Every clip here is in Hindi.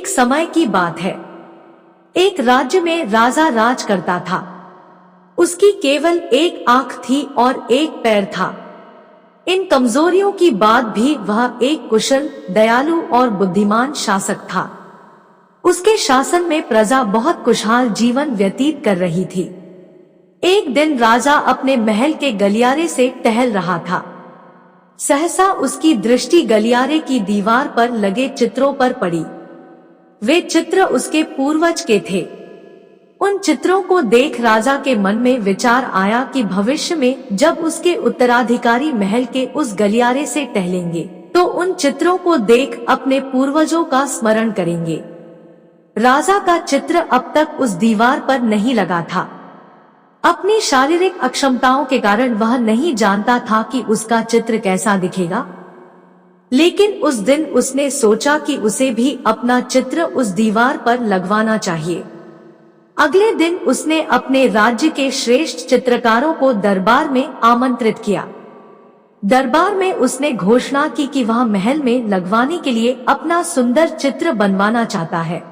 एक समय की बात है। एक राज्य में राजा राज करता था। उसकी केवल एक आंख थी और एक पैर था। इन कमजोरियों की बाद भी वह एक कुशल, दयालु और बुद्धिमान शासक था। उसके शासन में प्रजा बहुत खुशहाल जीवन व्यतीत कर रही थी। एक दिन राजा अपने महल के गलियारे से टहल रहा था। सहसा उसकी दृष्टि गलियारे की दीवार पर लगे चित्रों पर पड़ी। वे चित्र उसके पूर्वज के थे। उन चित्रों को देख राजा के मन में विचार आया कि भविष्य में जब उसके उत्तराधिकारी महल के उस गलियारे से टहलेंगे तो उन चित्रों को देख अपने पूर्वजों का स्मरण करेंगे। राजा का चित्र अब तक उस दीवार पर नहीं लगा था। अपनी शारीरिक अक्षमताओं के कारण वह नहीं जानता था कि उसका चित्र कैसा दिखेगा। लेकिन उस दिन उसने सोचा कि उसे भी अपना चित्र उस दीवार पर लगवाना चाहिए। अगले दिन उसने अपने राज्य के श्रेष्ठ चित्रकारों को दरबार में आमंत्रित किया। दरबार में उसने घोषणा की कि वह महल में लगवाने के लिए अपना सुंदर चित्र बनवाना चाहता है।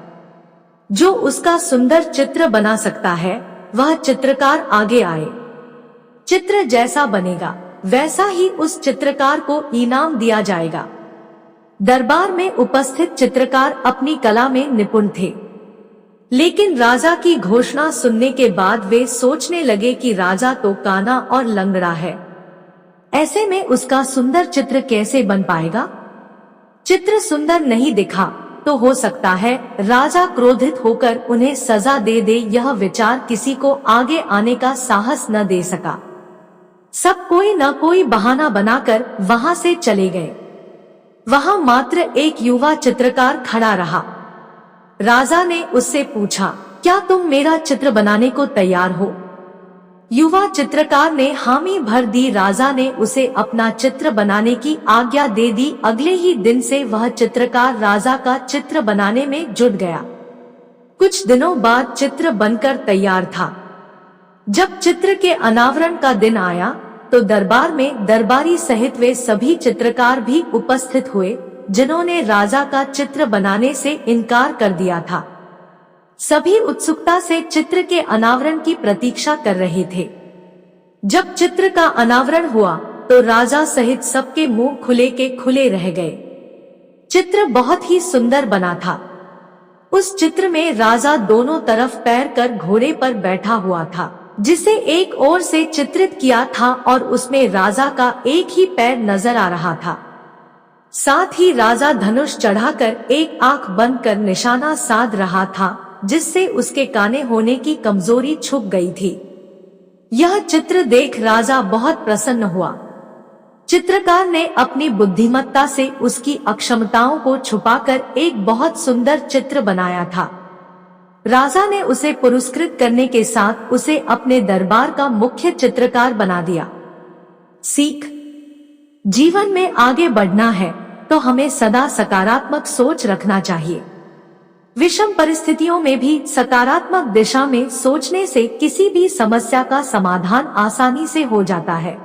जो उसका सुंदर चित्र बना सकता है वह चित्रकार आगे आए। चित्र जैसा बनेगा वैसा ही उस चित्रकार को इनाम दिया जाएगा। दरबार में उपस्थित चित्रकार अपनी कला में निपुण थे, लेकिन राजा की घोषणा सुनने के बाद वे सोचने लगे कि राजा तो काना और लंगड़ा है, ऐसे में उसका सुंदर चित्र कैसे बन पाएगा। चित्र सुंदर नहीं दिखा तो हो सकता है राजा क्रोधित होकर उन्हें सजा दे दे। यह विचार किसी को आगे आने का साहस न दे सका। सब कोई न कोई बहाना बनाकर वहां से चले गए। वहां मात्र एक युवा चित्रकार खड़ा रहा। राजा ने उससे पूछा, क्या तुम मेरा चित्र बनाने को तैयार हो? युवा चित्रकार ने हामी भर दी। राजा ने उसे अपना चित्र बनाने की आज्ञा दे दी। अगले ही दिन से वह चित्रकार राजा का चित्र बनाने में जुट गया। कुछ दिनों बाद चित्र बनकर तैयार था। जब चित्र के अनावरण का दिन आया तो दरबार में दरबारी सहित वे सभी चित्रकार भी उपस्थित हुए जिन्होंने राजा का चित्र बनाने से इनकार कर दिया था। सभी उत्सुकता से चित्र के अनावरण की प्रतीक्षा कर रहे थे। जब चित्र का अनावरण हुआ तो राजा सहित सबके मुंह खुले के खुले रह गए। चित्र बहुत ही सुंदर बना था। उस चित्र में राजा दोनों तरफ पैर कर घोड़े पर बैठा हुआ था, जिसे एक ओर से चित्रित किया था और उसमें राजा का एक ही पैर नजर आ रहा था। साथ ही राजा धनुष चढ़ाकर एक आंख बंद कर निशाना साध रहा था, जिससे उसके काने होने की कमजोरी छुप गई थी। यह चित्र देख राजा बहुत प्रसन्न हुआ। चित्रकार ने अपनी बुद्धिमत्ता से उसकी अक्षमताओं को छुपाकर एक बहुत सुंदर चित्र बनाया था। राजा ने उसे पुरस्कृत करने के साथ उसे अपने दरबार का मुख्य चित्रकार बना दिया। सीख: जीवन में आगे बढ़ना है तो हमें सदा सकारात्मक सोच रखना चाहिए। विषम परिस्थितियों में भी सकारात्मक दिशा में सोचने से किसी भी समस्या का समाधान आसानी से हो जाता है।